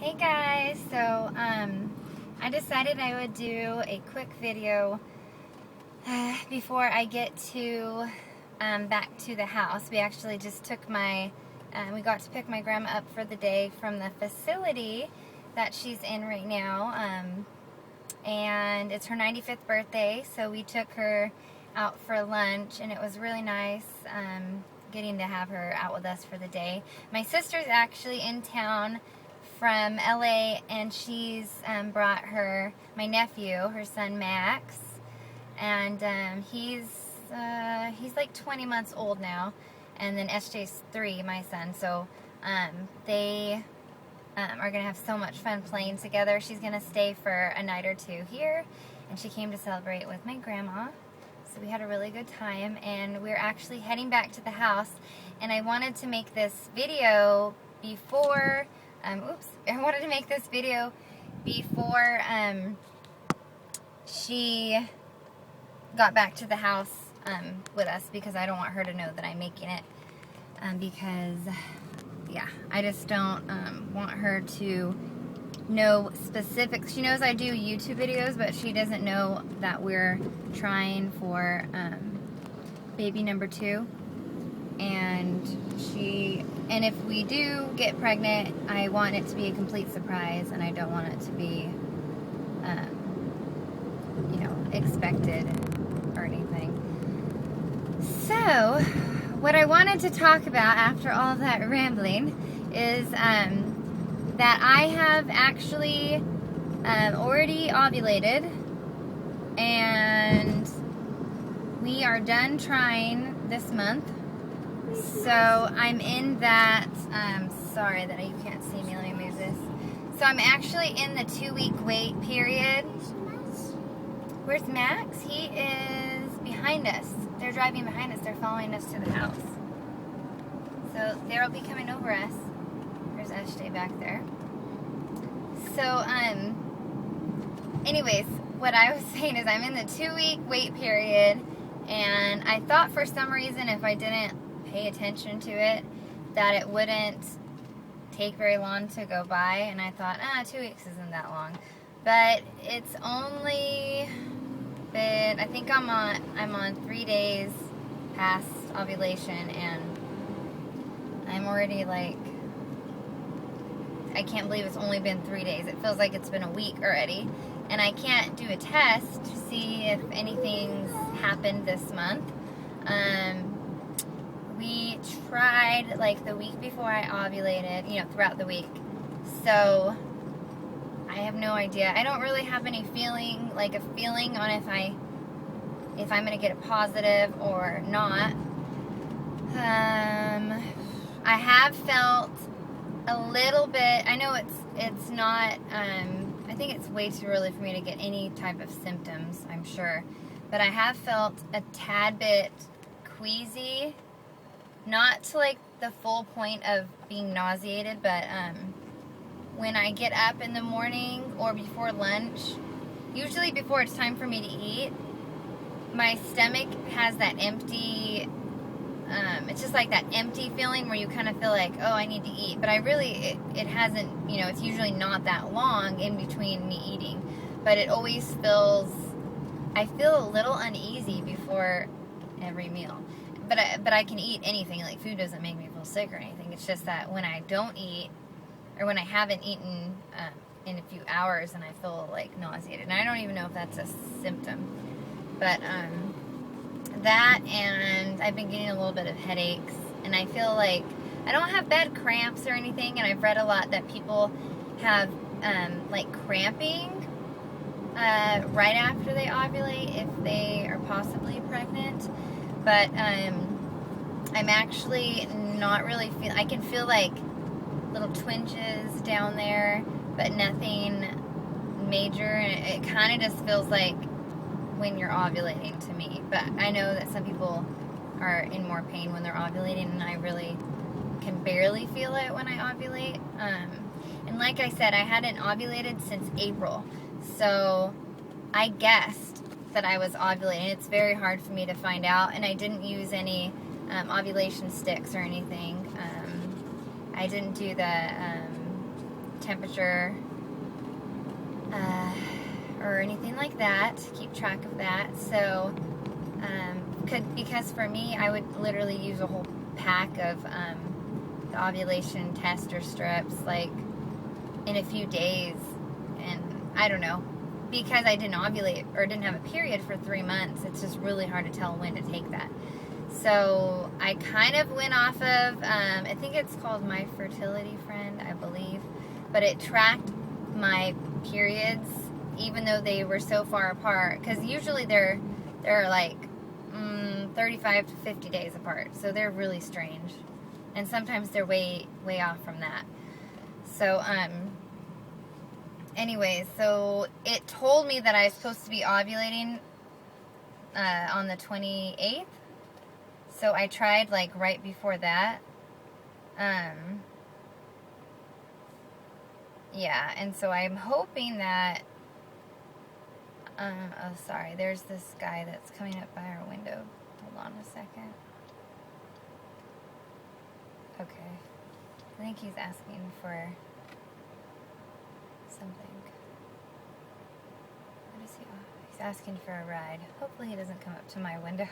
Hey guys, so I decided I would do a quick video before I get to back to the house. We actually just took we got to pick my grandma up for the day from the facility that she's in right now, and it's her 95th birthday, so we took her out for lunch, and it was really nice getting to have her out with us for the day. My sister's actually in town from LA, and she's brought my nephew, her son Max, and he's like 20 months old now, and then SJ's 3, my son, so they are gonna have so much fun playing together. She's gonna stay for a night or two here, and she came to celebrate with my grandma, so we had a really good time, and we're actually heading back to the house. And I wanted to make this video before she got back to the house with us, because I don't want her to know that I'm making it, because yeah, I just don't want her to know specifics. She knows I do YouTube videos, but she doesn't know that we're trying for baby number 2. And if we do get pregnant, I want it to be a complete surprise, and I don't want it to be, expected or anything. So, what I wanted to talk about after all of that rambling is that I have actually already ovulated, and we are done trying this month. So I'm in that, sorry that you can't see me, let me move this. So I'm actually in the 2-week wait period. Where's Max? He is behind us. They're driving behind us. They're following us to the house. So they'll be coming over us. There's SJ back there. So, anyways, what I was saying is I'm in the 2-week wait period, and I thought for some reason if I didn't pay attention to it, that it wouldn't take very long to go by, and I thought, 2 weeks isn't that long. But it's only been, I think I'm on 3 days past ovulation, and I'm already like, I can't believe it's only been 3 days. It feels like it's been a week already, and I can't do a test to see if anything's happened this month. We tried like the week before I ovulated, throughout the week. So I have no idea. I don't really have any feeling on if I'm gonna get a positive or not. I have felt a little bit. I know it's not. I think it's way too early for me to get any type of symptoms, I'm sure, but I have felt a tad bit queasy. Not to like the full point of being nauseated, but when I get up in the morning or before lunch, usually before it's time for me to eat, my stomach has that empty, it's just like that empty feeling where you kind of feel like, oh, I need to eat. But it hasn't, it's usually not that long in between me eating. But it always I feel a little uneasy before every meal. But I can eat anything. Like, food doesn't make me feel sick or anything. It's just that when I don't eat, or when I haven't eaten in a few hours, and I feel like nauseated. And I don't even know if that's a symptom. But that, and I've been getting a little bit of headaches, and I feel like I don't have bad cramps or anything. And I've read a lot that people have like cramping right after they ovulate if they are possibly pregnant. But I'm actually not really I can feel like little twinges down there, but nothing major, and it kind of just feels like when you're ovulating to me. But I know that some people are in more pain when they're ovulating, and I really can barely feel it when I ovulate. And like I said, I hadn't ovulated since April, so I guessed that I was ovulating. It's very hard for me to find out, and I didn't use any ovulation sticks or anything. I didn't do the temperature or anything like that, keep track of that. So, because for me, I would literally use a whole pack of the ovulation tester strips, like, in a few days, and I don't know, because I didn't ovulate or didn't have a period for 3 months, it's just really hard to tell when to take that. So I kind of went off of, I think it's called My Fertility Friend, I believe, but it tracked my periods even though they were so far apart, because usually they're like 35 to 50 days apart, so they're really strange, and sometimes they're way off from that. So anyways, so it told me that I was supposed to be ovulating on the 28th. So I tried like right before that. Yeah, and so I'm hoping that oh sorry, there's this guy that's coming up by our window. Hold on a second. Okay. I think he's asking for something. What is he? Oh, he's asking for a ride. Hopefully he doesn't come up to my window.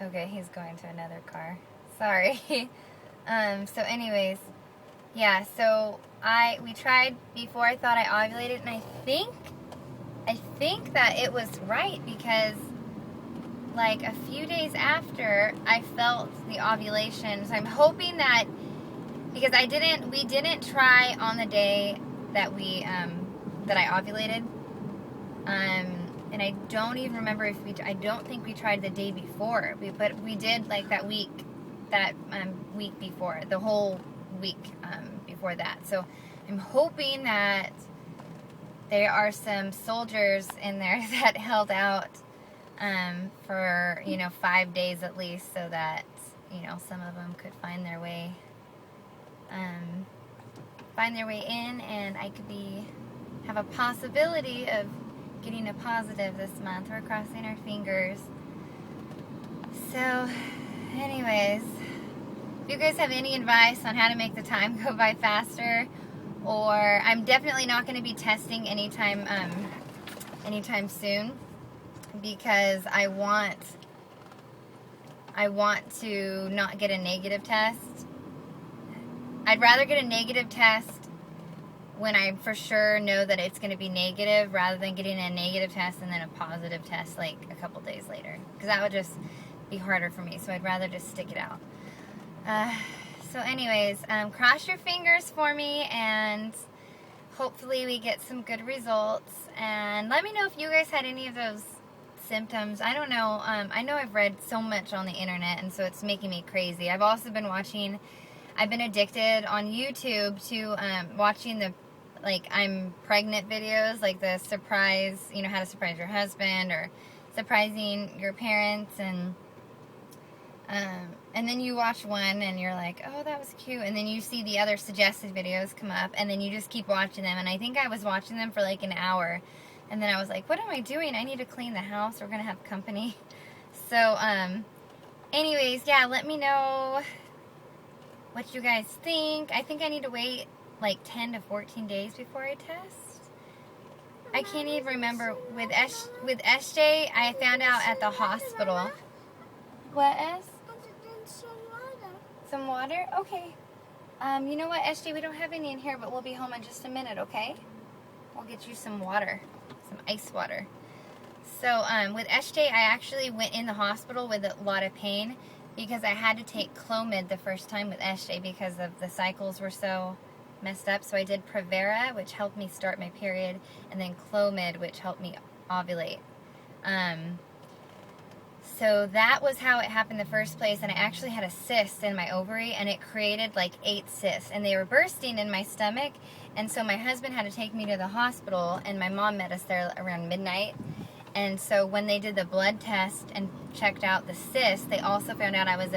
Okay, he's going to another car. Sorry. So anyways, yeah, so we tried before. I thought I ovulated, and I think that it was right, because like a few days after I felt the ovulation. So I'm hoping that, because we didn't try on the day that that I ovulated. And I don't even remember I don't think we tried the day before. But we did like that week before, the whole week before that. So I'm hoping that there are some soldiers in there that held out for 5 days at least, so that some of them could find their way in, and I could have a possibility of getting a positive this month. We're crossing our fingers. So anyways, if you guys have any advice on how to make the time go by faster, or I'm definitely not going to be testing anytime soon, because I want to not get a negative test. I'd rather get a negative test when I for sure know that it's going to be negative, rather than getting a negative test and then a positive test like a couple days later, because that would just be harder for me. So I'd rather just stick it out. So anyways, cross your fingers for me, and hopefully we get some good results. And let me know if you guys had any of those symptoms. I don't know. I know I've read so much on the internet, and so it's making me crazy. I've also been I've been addicted on YouTube to watching the I'm pregnant videos, like the surprise, how to surprise your husband, or surprising your parents, and then you watch one and you're like, oh, that was cute, and then you see the other suggested videos come up, and then you just keep watching them. And I think I was watching them for like an hour, and then I was like, what am I doing? I need to clean the house. We're gonna have company. So anyways, yeah, let me know what you guys think. I think I need to wait like 10 to 14 days before I test. I can't even remember. With SJ, I found out at the hospital. What, S? Some water? Okay. You know what, SJ, we don't have any in here, but we'll be home in just a minute, okay? We'll get you some water, some ice water. So with SJ, I actually went in the hospital with a lot of pain, because I had to take Clomid the first time with SJ because of the cycles were so messed up. So I did Provera, which helped me start my period, and then Clomid, which helped me ovulate. So that was how it happened in the first place, and I actually had a cyst in my ovary, and it created like 8 cysts, and they were bursting in my stomach, and so my husband had to take me to the hospital, and my mom met us there around midnight. And so when they did the blood test and checked out the cyst, they also found out I was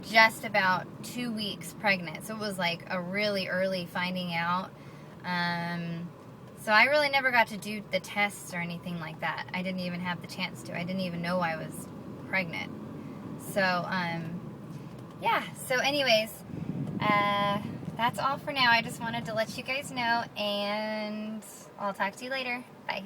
just about 2 weeks pregnant. So it was like a really early finding out. So I really never got to do the tests or anything like that. I didn't even have the chance to. I didn't even know I was pregnant. So, yeah. So anyways, That's all for now. I just wanted to let you guys know, and I'll talk to you later. Bye.